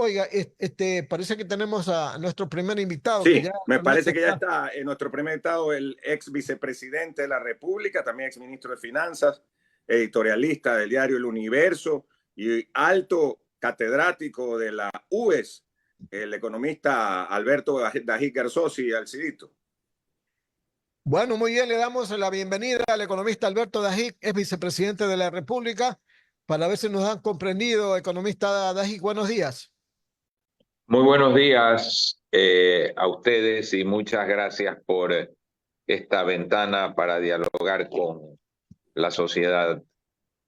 Oiga, parece que tenemos a nuestro primer invitado, que Sí, ya me con esto parece que ya está. está en nuestro primer invitado el ex vicepresidente de la República, también ex ministro de Finanzas, editorialista del diario El Universo y alto catedrático de la UES, el economista Alberto Dají Garzosi, Alcidito. Bueno, muy bien, le damos la bienvenida al economista Alberto Dajic, es vicepresidente de la República, para ver si nos han comprendido. Economista Dajic, buenos días. Muy buenos días a ustedes y muchas gracias por esta ventana para dialogar con la sociedad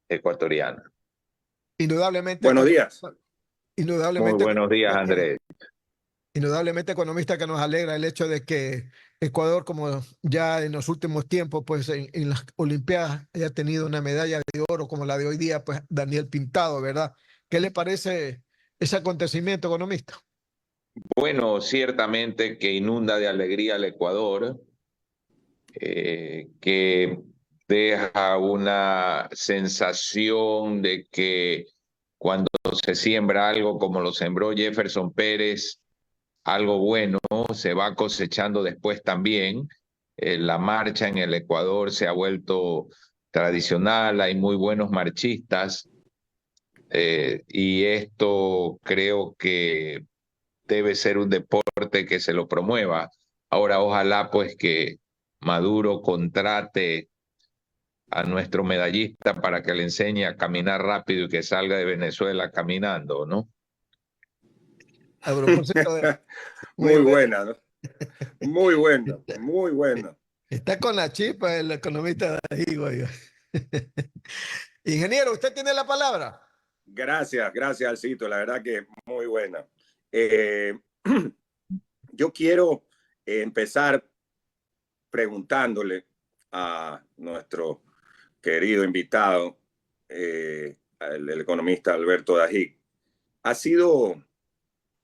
ecuatoriana. Indudablemente, Buenos días. Muy indudablemente, buenos días, economista Andrés. indudablemente economista que nos alegra el hecho de que Ecuador, como ya en los últimos tiempos, pues en las Olimpiadas haya tenido una medalla de oro como la de hoy día, pues Daniel Pintado, ¿verdad? ¿Qué le parece ese acontecimiento, economista? Bueno, ciertamente que inunda de alegría al Ecuador, que deja una sensación de que cuando se siembra algo como lo sembró Jefferson Pérez, algo bueno se va cosechando después también. La marcha en el Ecuador se ha vuelto tradicional, hay muy buenos marchistas y esto creo que debe ser un deporte que se lo promueva. Ahora, ojalá pues que Maduro contrate a nuestro medallista para que le enseñe a caminar rápido y que salga de Venezuela caminando, ¿no? A propósito de, muy Muy bueno. buena, ¿no? Muy bueno, muy bueno. Está con la chispa el economista de ahí, oiga. Ingeniero, usted tiene la palabra. Gracias, gracias, Alcito. La verdad que muy buena. Eh, yo quiero empezar preguntándole a nuestro querido invitado, el economista Alberto Dají. Ha sido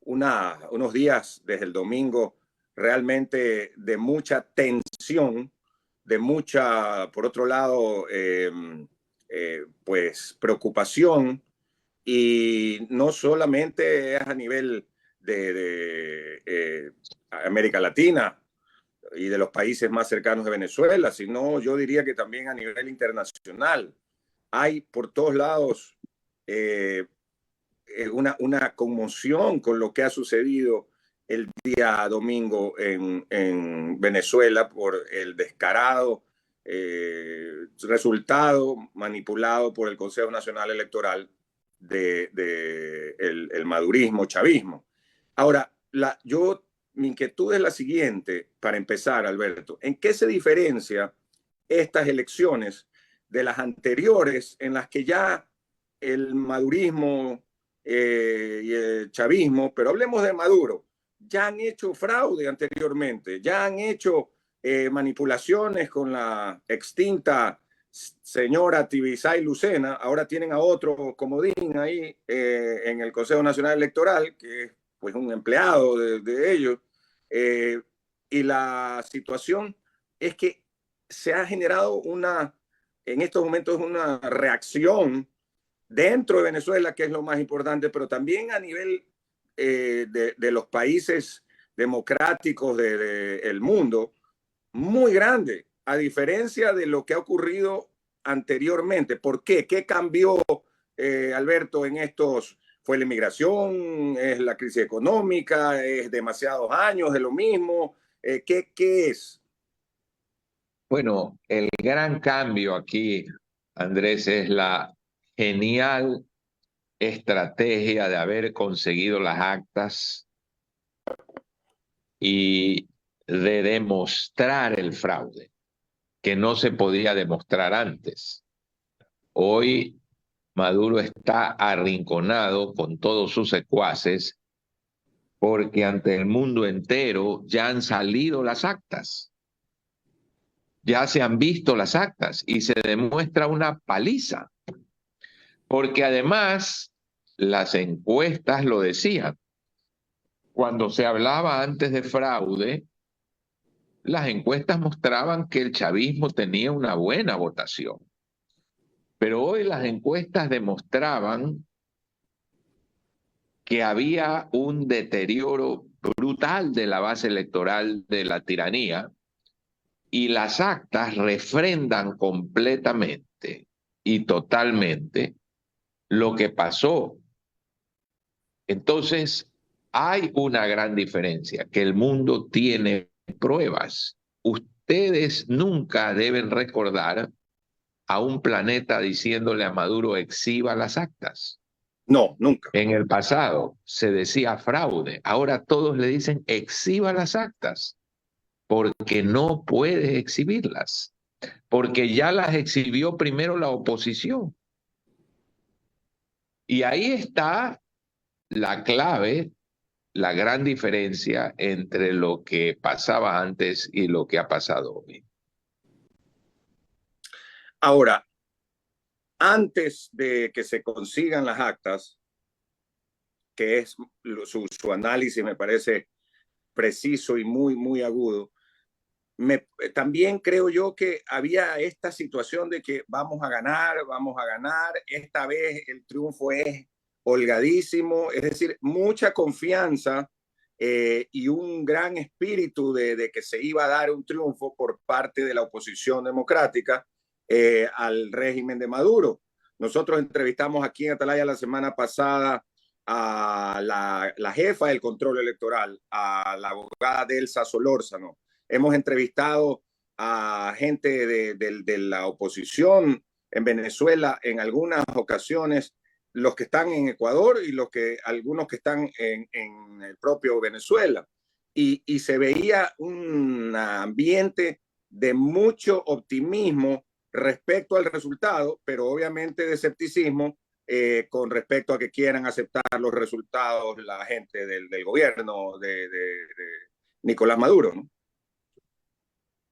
unos días desde el domingo realmente de mucha tensión, de mucha, por otro lado, pues preocupación, y no solamente es a nivel de América Latina y de los países más cercanos de Venezuela, sino yo diría que también a nivel internacional. Hay por todos lados eh, una conmoción con lo que ha sucedido el día domingo en Venezuela por el descarado resultado manipulado por el Consejo Nacional Electoral de el madurismo, chavismo. Ahora, mi inquietud es la siguiente, para empezar, Alberto. ¿En qué se diferencia estas elecciones de las anteriores en las que ya el madurismo y el chavismo, pero hablemos de Maduro, ya han hecho fraude anteriormente, ya han hecho manipulaciones con la extinta señora Tibisay Lucena, ahora tienen a otro comodín ahí en el Consejo Nacional Electoral, que es pues un empleado de ellos, eh, y la situación es que se ha generado en estos momentos una reacción dentro de Venezuela, que es lo más importante, pero también a nivel de los países democráticos del mundo, muy grande, a diferencia de lo que ha ocurrido anteriormente. ¿Por qué? ¿Qué cambió, Alberto, en estos? ¿Fue la inmigración? ¿Es la crisis económica? ¿Es demasiados años de lo mismo? ¿Qué es? Bueno, el gran cambio aquí, Andrés, es la genial estrategia de haber conseguido las actas y de demostrar el fraude, que no se podía demostrar antes. Hoy Maduro está arrinconado con todos sus secuaces porque ante el mundo entero ya han salido las actas, ya se han visto las actas y se demuestra una paliza, porque además las encuestas lo decían. Cuando se hablaba antes de fraude, las encuestas mostraban que el chavismo tenía una buena votación, pero hoy las encuestas demostraban que había un deterioro brutal de la base electoral de la tiranía y las actas refrendan completamente y totalmente lo que pasó. Entonces, hay una gran diferencia, que el mundo tiene pruebas. Ustedes nunca deben recordar a un planeta diciéndole a Maduro exhiba las actas. No, nunca. En el pasado se decía fraude, ahora todos le dicen exhiba las actas, porque no puede exhibirlas, porque ya las exhibió primero la oposición. Y ahí está la clave, la gran diferencia entre lo que pasaba antes y lo que ha pasado hoy. Ahora, antes de que se consigan las actas, que es su análisis me parece preciso y muy agudo, también creo yo que había esta situación de que vamos a ganar, esta vez el triunfo es holgadísimo, es decir, mucha confianza y un gran espíritu de que se iba a dar un triunfo por parte de la oposición democrática al régimen de Maduro. Nosotros entrevistamos aquí en Atalaya la semana pasada a la jefa del control electoral, a la abogada Delsa Solórzano. Hemos entrevistado a gente de la oposición en Venezuela en algunas ocasiones, los que están en Ecuador y algunos que están en el propio Venezuela. Y se veía un ambiente de mucho optimismo respecto al resultado, pero obviamente de escepticismo con respecto a que quieran aceptar los resultados la gente del gobierno de Nicolás Maduro, ¿no?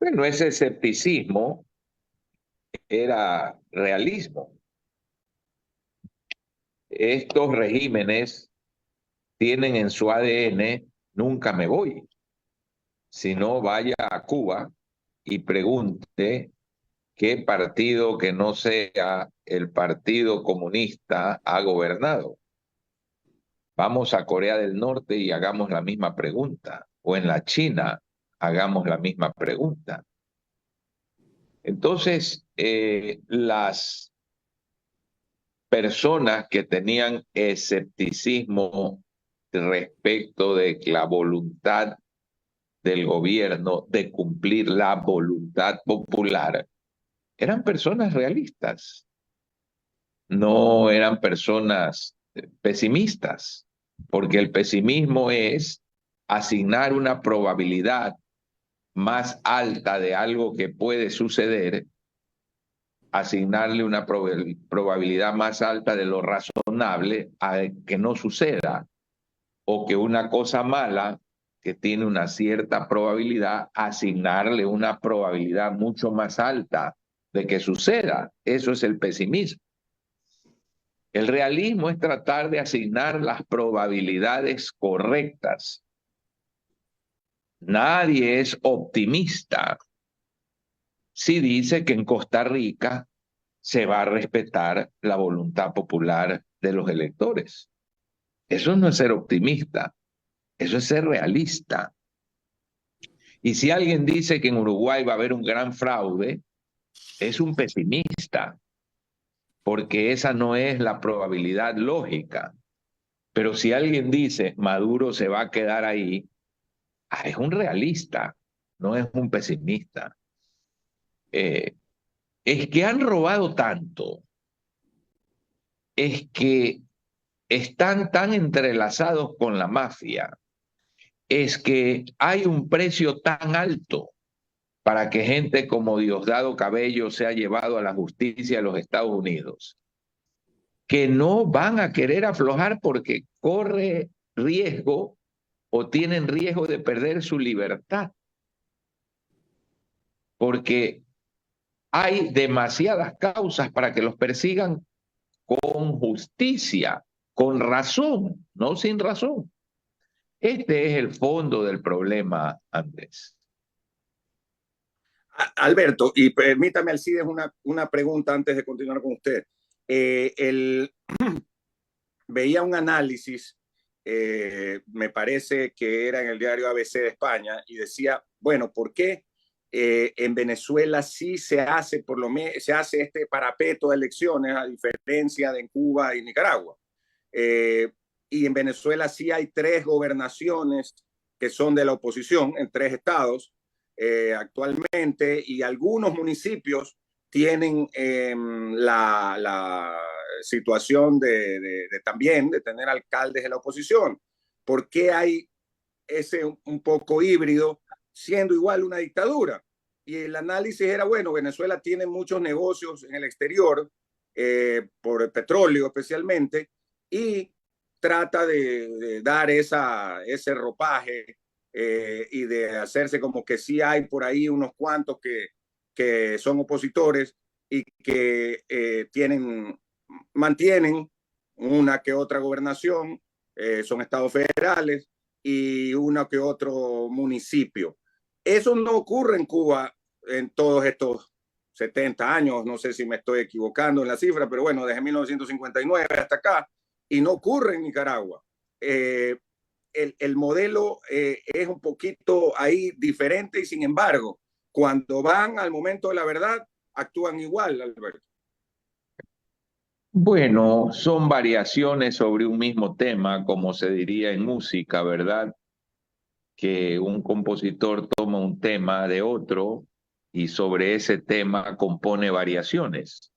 Bueno, ese escepticismo era realismo. Estos regímenes tienen en su ADN nunca me voy, sino vaya a Cuba y pregunte qué partido que no sea el Partido Comunista ha gobernado. Vamos a Corea del Norte y hagamos la misma pregunta, o en la China hagamos la misma pregunta. Entonces, las personas que tenían escepticismo respecto de la voluntad del gobierno de cumplir la voluntad popular, eran personas realistas, no eran personas pesimistas, porque el pesimismo es asignar una probabilidad más alta de algo que puede suceder, asignarle una probabilidad más alta de lo razonable a que no suceda, o que una cosa mala que tiene una cierta probabilidad, asignarle una probabilidad mucho más alta de que suceda. Eso es el pesimismo. El realismo es tratar de asignar las probabilidades correctas. Nadie es optimista si dice que en Costa Rica se va a respetar la voluntad popular de los electores. Eso no es ser optimista, eso es ser realista. Y si alguien dice que en Uruguay va a haber un gran fraude, es un pesimista, porque esa no es la probabilidad lógica. Pero si alguien dice Maduro se va a quedar ahí, es un realista, no es un pesimista. Es que han robado tanto, es que están tan entrelazados con la mafia, es que hay un precio tan alto para que gente como Diosdado Cabello sea llevado a la justicia de los Estados Unidos, que no van a querer aflojar porque corre riesgo o tienen riesgo de perder su libertad. Porque hay demasiadas causas para que los persigan con justicia, con razón, no sin razón. Este es el fondo del problema, Andrés. Alberto, y permítame, Alcides, una pregunta antes de continuar con usted. Veía un análisis me parece que era en el diario ABC de España, y decía, bueno, ¿por qué en Venezuela sí se hace, por lo menos, se hace este parapeto de elecciones, a diferencia de en Cuba y Nicaragua? Y en Venezuela sí hay 3 gobernaciones que son de la oposición en 3 estados actualmente, y algunos municipios tienen la situación también de tener alcaldes de la oposición. ¿Por qué hay ese un poco híbrido, siendo igual una dictadura? Y el análisis era, bueno, Venezuela tiene muchos negocios en el exterior, por el petróleo especialmente, y trata de dar ese ropaje y de hacerse como que sí hay por ahí unos cuantos que son opositores y que mantienen una que otra gobernación, son estados federales y una que otro municipio. Eso no ocurre en Cuba en todos estos 70 años, no sé si me estoy equivocando en la cifra, pero bueno, desde 1959 hasta acá, y no ocurre en Nicaragua. El modelo es un poquito ahí diferente, y sin embargo, cuando van al momento de la verdad, actúan igual, Alberto. Bueno, son variaciones sobre un mismo tema, como se diría en música, ¿verdad? Que un compositor toma un tema de otro y sobre ese tema compone variaciones.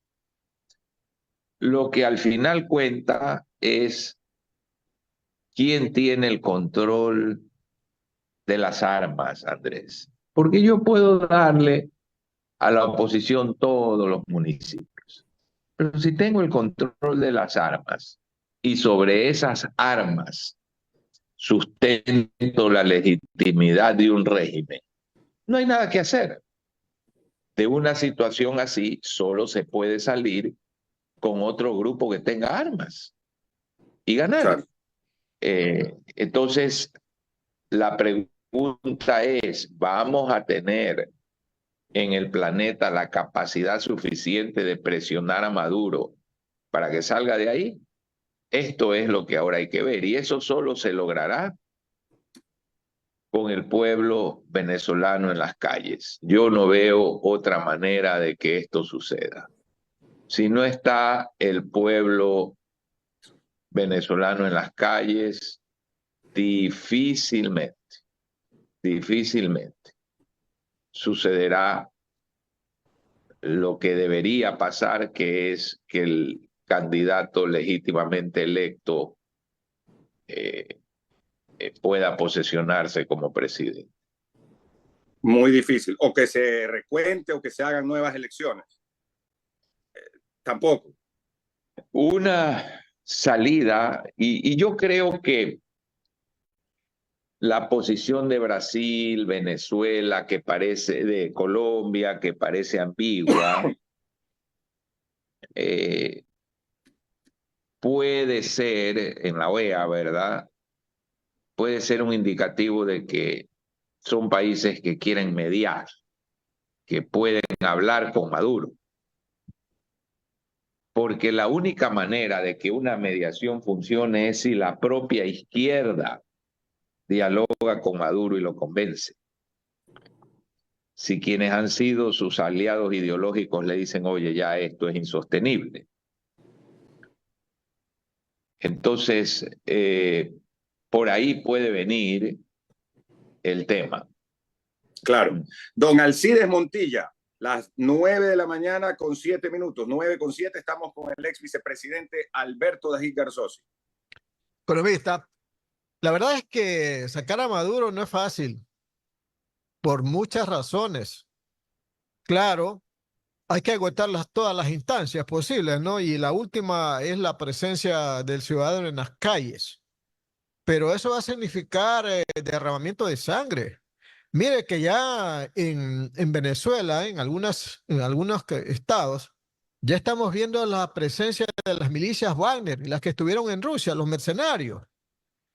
Lo que al final cuenta es quién tiene el control de las armas, Andrés. Porque yo puedo darle a la oposición todos los municipios, pero si tengo el control de las armas y sobre esas armas sustento la legitimidad de un régimen, no hay nada que hacer. De una situación así solo se puede salir con otro grupo que tenga armas y ganar. Claro. Entonces, la pregunta es, ¿vamos a tener en el planeta la capacidad suficiente de presionar a Maduro para que salga de ahí? Esto es lo que ahora hay que ver, y eso solo se logrará con el pueblo venezolano en las calles. Yo no veo otra manera de que esto suceda. Si no está el pueblo venezolano en las calles, difícilmente sucederá lo que debería pasar, que es que el candidato legítimamente electo pueda posesionarse como presidente. Muy difícil. O que se recuente o que se hagan nuevas elecciones. Tampoco. Una salida, y yo creo que la posición de Brasil, Venezuela, de Colombia, que parece ambigua, puede ser, en la OEA, ¿verdad? Puede ser un indicativo de que son países que quieren mediar, que pueden hablar con Maduro. Porque la única manera de que una mediación funcione es si la propia izquierda dialoga con Maduro y lo convence. Si quienes han sido sus aliados ideológicos le dicen, oye, ya esto es insostenible. Entonces, por ahí puede venir el tema. Claro. Don Alcides Montilla, las 9 de la mañana con 7 minutos, 9:07, estamos con el ex vicepresidente Alberto Dají Garzosi. Economista, la verdad es que sacar a Maduro no es fácil, por muchas razones. Claro, hay que agotar todas las instancias posibles, ¿no? Y la última es la presencia del ciudadano en las calles. Pero eso va a significar derramamiento de sangre. Mire que ya en Venezuela, en algunos estados, ya estamos viendo la presencia de las milicias Wagner y las que estuvieron en Rusia, los mercenarios.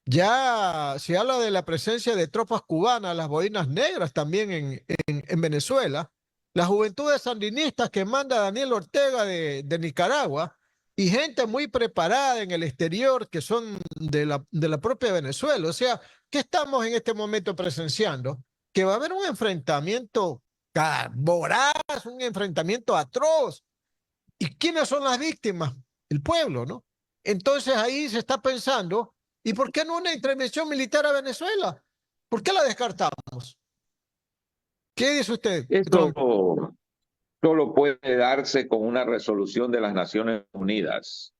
Ya se habla de la presencia de tropas cubanas, las boinas negras también en Venezuela, las juventudes sandinistas que manda Daniel Ortega de Nicaragua, y gente muy preparada en el exterior que son de la propia Venezuela. O sea, ¿qué estamos en este momento presenciando? Que va a haber un enfrentamiento voraz, un enfrentamiento atroz. ¿Y quiénes son las víctimas? El pueblo, ¿no? Entonces ahí se está pensando, ¿y por qué no una intervención militar a Venezuela? ¿Por qué la descartamos? ¿Qué dice usted, Esto Tron? solo puede darse con una resolución de las Naciones Unidas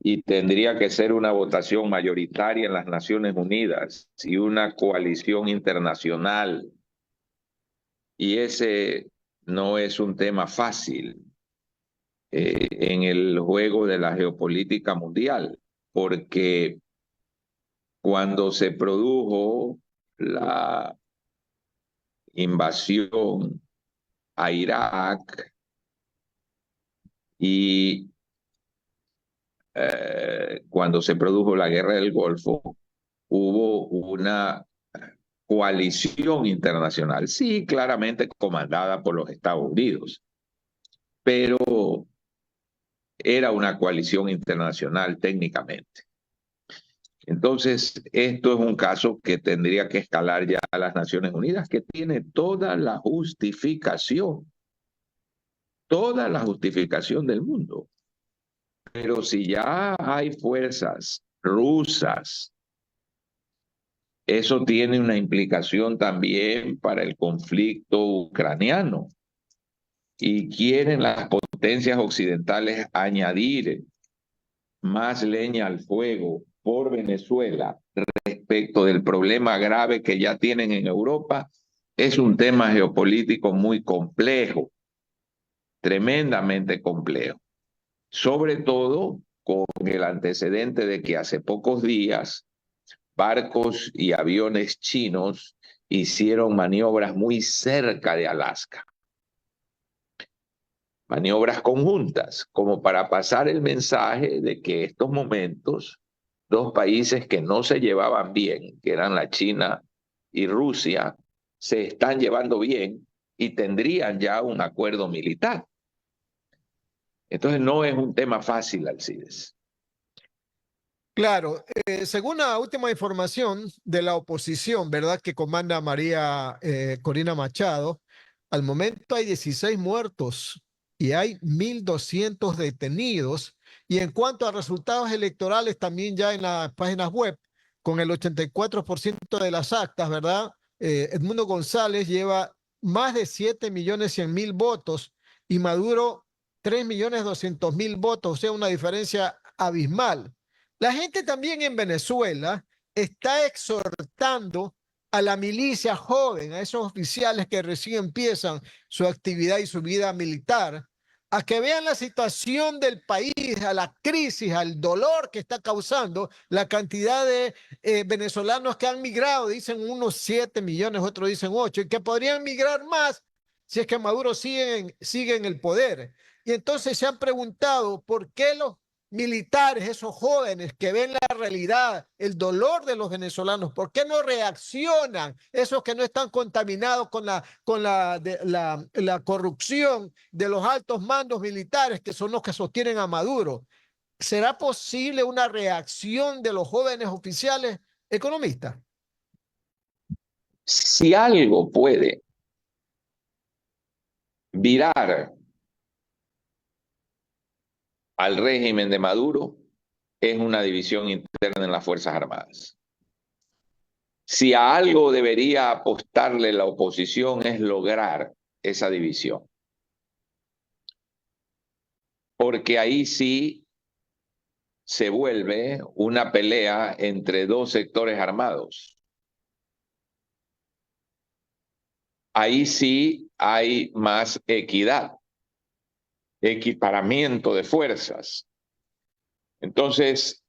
y tendría que ser una votación mayoritaria en las Naciones Unidas y una coalición internacional. Y ese no es un tema fácil en el juego de la geopolítica mundial, porque cuando se produjo la invasión a Irak y cuando se produjo la guerra del Golfo, hubo una coalición internacional, sí, claramente comandada por los Estados Unidos, pero era una coalición internacional técnicamente. Entonces, esto es un caso que tendría que escalar ya a las Naciones Unidas, que tiene toda la justificación del mundo. Pero si ya hay fuerzas rusas, eso tiene una implicación también para el conflicto ucraniano. Y quieren las potencias occidentales añadir más leña al fuego por Venezuela respecto del problema grave que ya tienen en Europa, es un tema geopolítico muy complejo, tremendamente complejo. Sobre todo con el antecedente de que hace pocos días barcos y aviones chinos hicieron maniobras muy cerca de Alaska, maniobras conjuntas, como para pasar el mensaje de que estos momentos, dos países que no se llevaban bien, que eran la China y Rusia, se están llevando bien y tendrían ya un acuerdo militar. Entonces no es un tema fácil, Alcides. Claro, según la última información de la oposición, ¿verdad? Que comanda María Corina Machado, al momento hay 16 muertos y hay 1.200 detenidos. Y en cuanto a resultados electorales, también ya en las páginas web, con el 84% de las actas, ¿verdad? Edmundo González lleva más de 7.100.000 votos y Maduro 3.200.000 votos, o sea, una diferencia abismal. La gente también en Venezuela está exhortando a la milicia joven, a esos oficiales que recién empiezan su actividad y su vida militar, a que vean la situación del país, a la crisis, al dolor que está causando la cantidad de venezolanos que han migrado, dicen unos 7 millones, otros dicen 8, y que podrían migrar más si es que Maduro sigue en el poder. Y entonces se han preguntado por qué los militares, esos jóvenes que ven la realidad, el dolor de los venezolanos, ¿por qué no reaccionan? Esos que no están contaminados con la corrupción de los altos mandos militares, que son los que sostienen a Maduro. ¿Será posible una reacción de los jóvenes oficiales economistas? Si algo puede virar al régimen de Maduro, es una división interna en las Fuerzas Armadas. Si a algo debería apostarle la oposición es lograr esa división. Porque ahí sí se vuelve una pelea entre dos sectores armados. Ahí sí hay más equidad, equiparamiento de fuerzas. Entonces,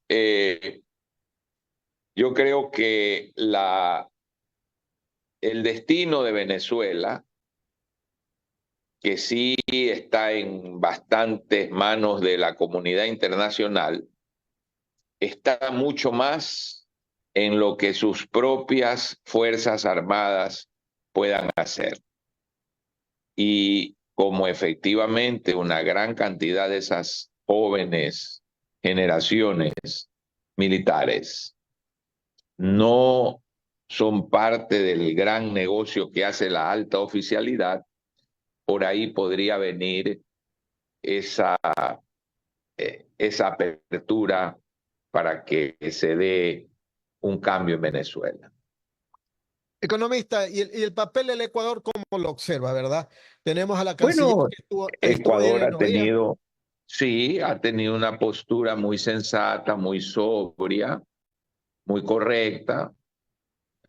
yo creo que el destino de Venezuela, que sí está en bastantes manos de la comunidad internacional, está mucho más en lo que sus propias fuerzas armadas puedan hacer. Y como efectivamente una gran cantidad de esas jóvenes generaciones militares no son parte del gran negocio que hace la alta oficialidad, por ahí podría venir esa, esa apertura para que se dé un cambio en Venezuela. Economista, y el papel del Ecuador, ¿cómo lo observa, verdad? Tenemos a la canciller Bueno, que estuvo ayer Ecuador en ha Noruega. tenido, sí, ha tenido una postura muy sensata, muy sobria, muy correcta.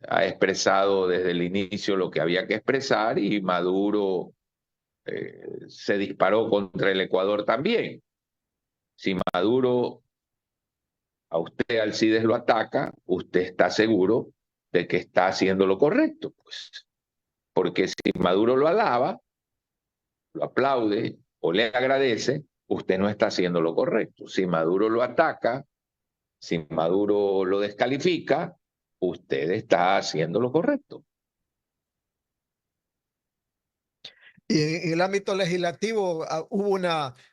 Ha expresado desde el inicio lo que había que expresar y Maduro se disparó contra el Ecuador también. Si Maduro a usted, Alcides, lo ataca, usted está seguro de que está haciendo lo correcto, pues. Porque si Maduro lo alaba, lo aplaude o le agradece, usted no está haciendo lo correcto. Si Maduro lo ataca, si Maduro lo descalifica, usted está haciendo lo correcto. Y en el ámbito legislativo hubo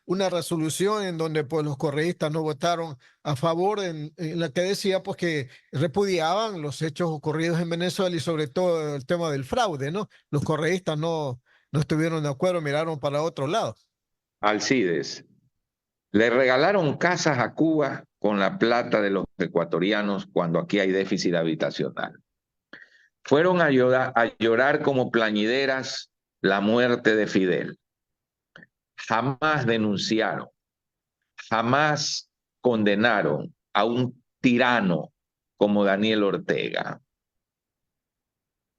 una resolución en donde pues, los correístas no votaron a favor, en la que decía pues, que repudiaban los hechos ocurridos en Venezuela y sobre todo el tema del fraude, ¿no? Los correístas no estuvieron de acuerdo, miraron para otro lado. Alcides, le regalaron casas a Cuba con la plata de los ecuatorianos cuando aquí hay déficit habitacional. Fueron a llorar como plañideras la muerte de Fidel. Jamás denunciaron, jamás condenaron a un tirano como Daniel Ortega.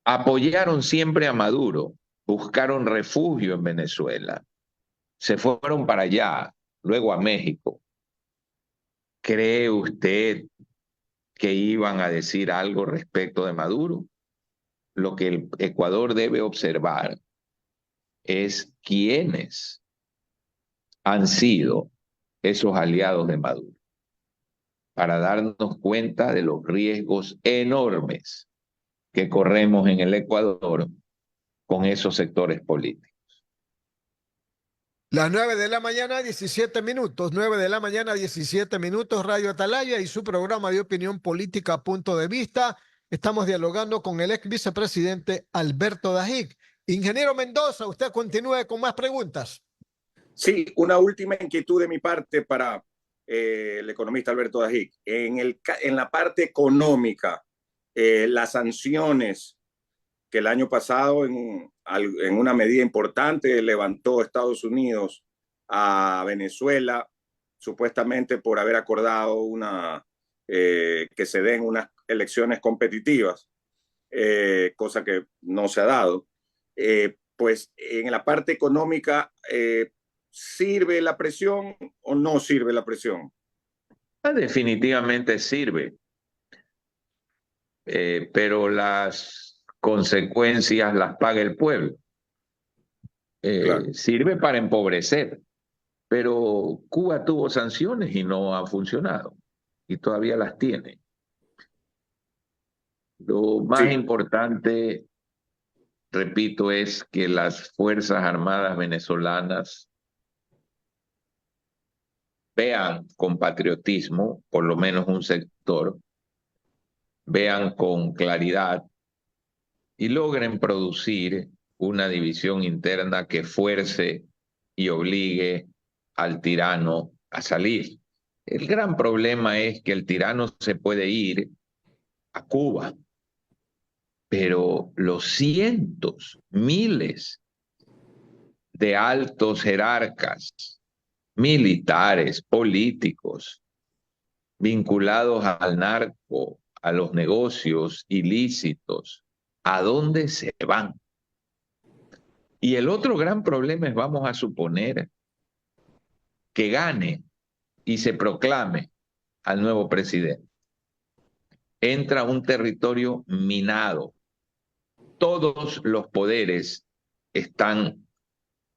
Apoyaron siempre a Maduro, buscaron refugio en Venezuela, se fueron para allá, luego a México. ¿Cree usted que iban a decir algo respecto de Maduro? Lo que el Ecuador debe observar es quiénes han sido esos aliados de Maduro, para darnos cuenta de los riesgos enormes que corremos en el Ecuador con esos sectores políticos. Las 9 de la mañana, 17 minutos. 9 de la mañana, 17 minutos. Radio Atalaya y su programa de opinión política Punto de Vista. Estamos dialogando con el ex vicepresidente Alberto Dajic. Ingeniero Mendoza, usted continúe con más preguntas. Sí, una última inquietud de mi parte para el economista Alberto Dajic. En la parte económica, las sanciones que el año pasado en una medida importante levantó Estados Unidos a Venezuela, supuestamente por haber acordado que se den unas elecciones competitivas, cosa que no se ha dado. Pues en la parte económica, ¿sirve la presión o no sirve la presión? Definitivamente sirve, pero las consecuencias las paga el pueblo. Claro. Sirve para empobrecer, pero Cuba tuvo sanciones y no ha funcionado, y todavía las tiene. Lo más Sí. importante, repito, es que las Fuerzas Armadas venezolanas vean con patriotismo, por lo menos un sector, vean con claridad y logren producir una división interna que fuerce y obligue al tirano a salir. El gran problema es que el tirano se puede ir a Cuba, pero los cientos, miles de altos jerarcas, militares, políticos, vinculados al narco, a los negocios ilícitos, ¿a dónde se van? Y el otro gran problema es, vamos a suponer que gane y se proclame al nuevo presidente. Entra a un territorio minado. Todos los poderes están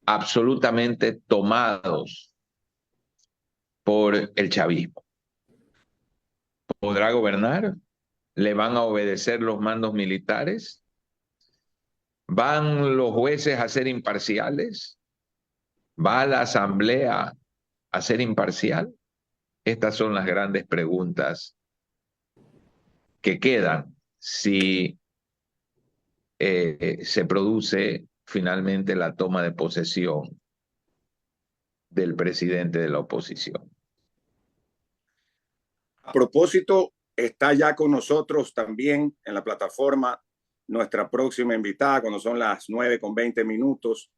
absolutamente tomados por el chavismo. ¿Podrá gobernar? ¿Le van a obedecer los mandos militares? ¿Van los jueces a ser imparciales? ¿Va a la Asamblea a ser imparcial? Estas son las grandes preguntas que quedan si se produce finalmente la toma de posesión del presidente de la oposición. A propósito, está ya con nosotros también en la plataforma nuestra próxima invitada cuando son las 9:20,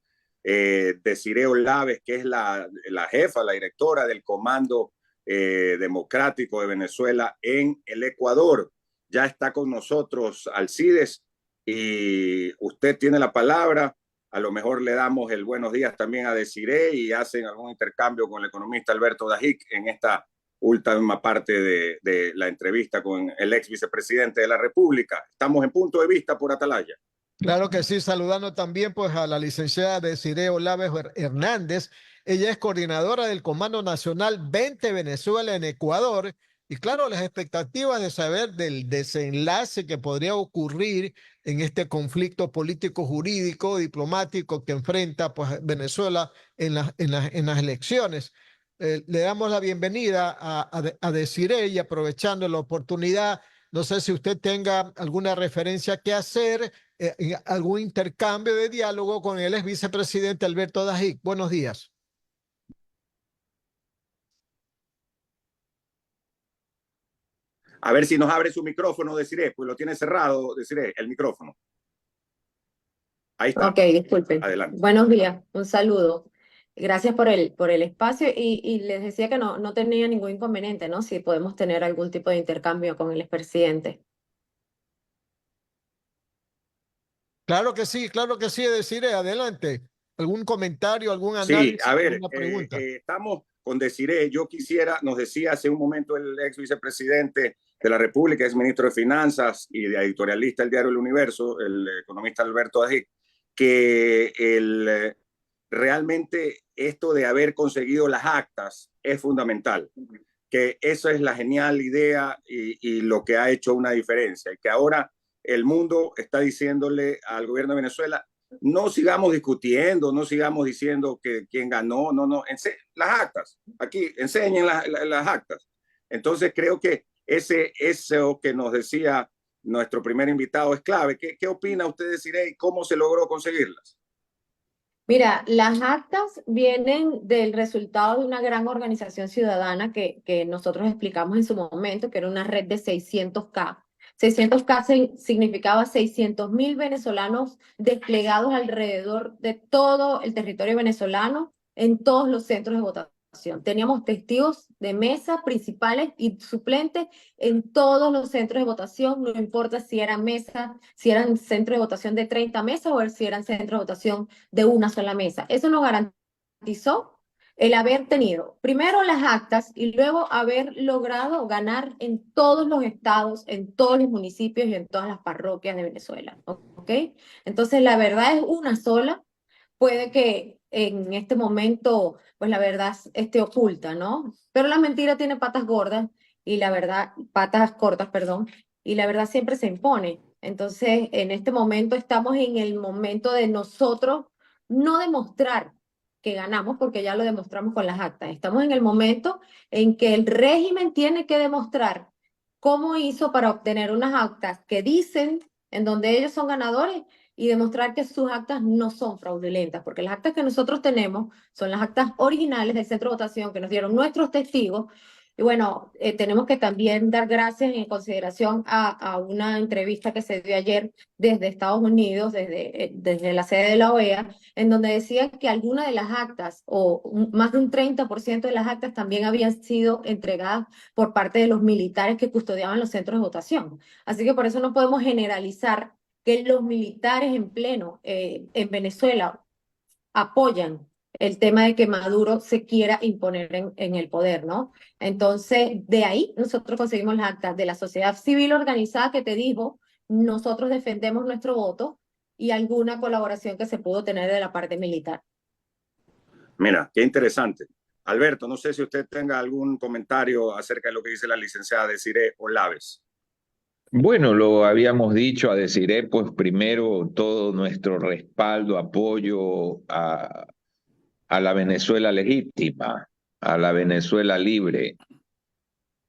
Desiree Olaves, que es la jefa, la directora del Comando Democrático de Venezuela en el Ecuador. Ya está con nosotros Alcides y usted tiene la palabra. A lo mejor le damos el buenos días también a Desiree y hacen algún intercambio con el economista Alberto Dajic en esta última parte de la entrevista con el ex vicepresidente de la República. Estamos en Punto de Vista por Atalaya. Claro que sí, saludando también pues a la licenciada Desiree Olaves Hernández. Ella es coordinadora del Comando Nacional 20 Venezuela en Ecuador. Y claro, las expectativas de saber del desenlace que podría ocurrir en este conflicto político, jurídico, diplomático que enfrenta pues Venezuela en las elecciones. Le damos la bienvenida a Desiree y aprovechando la oportunidad, no sé si usted tenga alguna referencia que hacer, algún intercambio de diálogo con el ex vicepresidente Alberto Dajic. Buenos días. A ver si nos abre su micrófono, Desiree, pues lo tiene cerrado, Desiree, el micrófono. Ahí está. Ok, disculpen. Adelante. Buenos días, un saludo. Gracias por el espacio y les decía que no tenía ningún inconveniente, ¿no? Si podemos tener algún tipo de intercambio con el expresidente. Claro que sí, Desiree, adelante. ¿Algún comentario, algún análisis, Sí, a ver, alguna pregunta? estamos con Desiree. Yo quisiera, nos decía hace un momento el ex vicepresidente de la República, ex ministro de Finanzas y de editorialista del diario El Universo, el economista Alberto Dajic, que realmente esto de haber conseguido las actas es fundamental, que esa es la genial idea y lo que ha hecho una diferencia, y que ahora el mundo está diciéndole al gobierno de Venezuela: no sigamos discutiendo, no sigamos diciendo que quién ganó, no, las actas, aquí, enseñen las actas. Entonces creo que eso que nos decía nuestro primer invitado es clave. ¿Qué opina usted, Desiree, y cómo se logró conseguirlas? Mira, las actas vienen del resultado de una gran organización ciudadana que nosotros explicamos en su momento, que era una red de 600K. 600K significaba 600.000 venezolanos desplegados alrededor de todo el territorio venezolano en todos los centros de votación. Teníamos testigos de mesa principales y suplentes en todos los centros de votación, no importa si eran mesa, si eran centros de votación de 30 mesas o si eran centros de votación de una sola mesa. Eso nos garantizó el haber tenido primero las actas y luego haber logrado ganar en todos los estados, en todos los municipios y en todas las parroquias de Venezuela. ¿Ok? Entonces la verdad es una sola. Puede que en este momento, pues la verdad esté oculta, ¿no? Pero la mentira tiene patas gordas y la verdad, patas cortas, perdón, y la verdad siempre se impone. Entonces, en este momento estamos en el momento de nosotros no demostrar que ganamos, porque ya lo demostramos con las actas. Estamos en el momento en que el régimen tiene que demostrar cómo hizo para obtener unas actas que dicen en donde ellos son ganadores y demostrar que sus actas no son fraudulentas, porque las actas que nosotros tenemos son las actas originales del centro de votación que nos dieron nuestros testigos. Y bueno, tenemos que también dar gracias en consideración a una entrevista que se dio ayer desde Estados Unidos, desde la sede de la OEA, en donde decían que algunas de las actas, o más de un 30% de las actas, también habían sido entregadas por parte de los militares que custodiaban los centros de votación. Así que por eso no podemos generalizar que los militares en pleno en Venezuela apoyan el tema de que Maduro se quiera imponer en el poder, ¿no? Entonces, de ahí nosotros conseguimos las actas de la sociedad civil organizada que te dijo, nosotros defendemos nuestro voto y alguna colaboración que se pudo tener de la parte militar. Mira, qué interesante. Alberto, no sé si usted tenga algún comentario acerca de lo que dice la licenciada Desiree Olaves. Bueno, lo habíamos dicho a Desiree, pues primero todo nuestro respaldo, apoyo a la Venezuela legítima, a la Venezuela libre.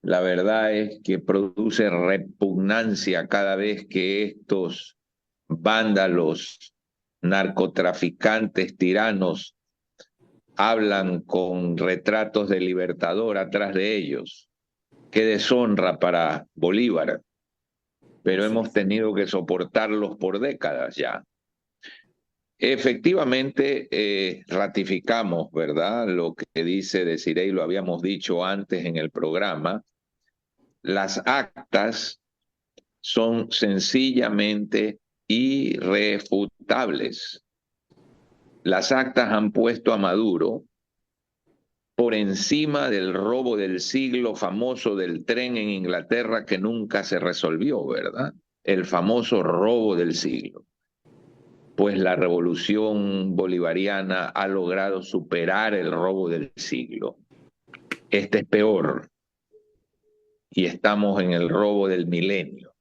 La verdad es que produce repugnancia cada vez que estos vándalos, narcotraficantes, tiranos, hablan con retratos de Libertador atrás de ellos. Qué deshonra para Bolívar, pero hemos tenido que soportarlos por décadas ya. Efectivamente, ratificamos, ¿verdad?, lo que dice Desiree, y lo habíamos dicho antes en el programa. Las actas son sencillamente irrefutables. Las actas han puesto a Maduro por encima del robo del siglo famoso del tren en Inglaterra que nunca se resolvió, ¿verdad? El famoso robo del siglo. Pues la revolución bolivariana ha logrado superar el robo del siglo. Este es peor. Y estamos en el robo del milenio.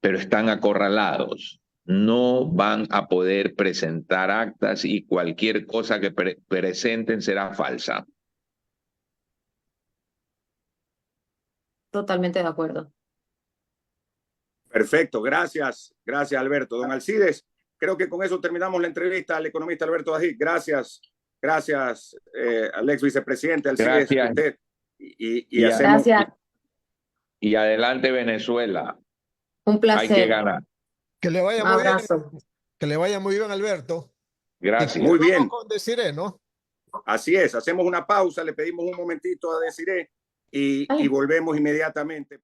Pero están acorralados. No van a poder presentar actas y cualquier cosa que presenten será falsa. Totalmente de acuerdo. Perfecto, gracias. Gracias, Alberto. Don Alcides, creo que con eso terminamos la entrevista al economista Alberto Dají. Gracias, gracias al ex vicepresidente Alcides. Gracias. Usted. Y hacemos, Gracias. Y adelante Venezuela. Un Hay que placer. ganar. Que le vaya Un muy bien. abrazo. Que le vaya muy bien, Alberto. Gracias. Muy bien. Con Desiree, ¿no? Así es, hacemos una pausa, le pedimos un momentito a Desiree y volvemos inmediatamente.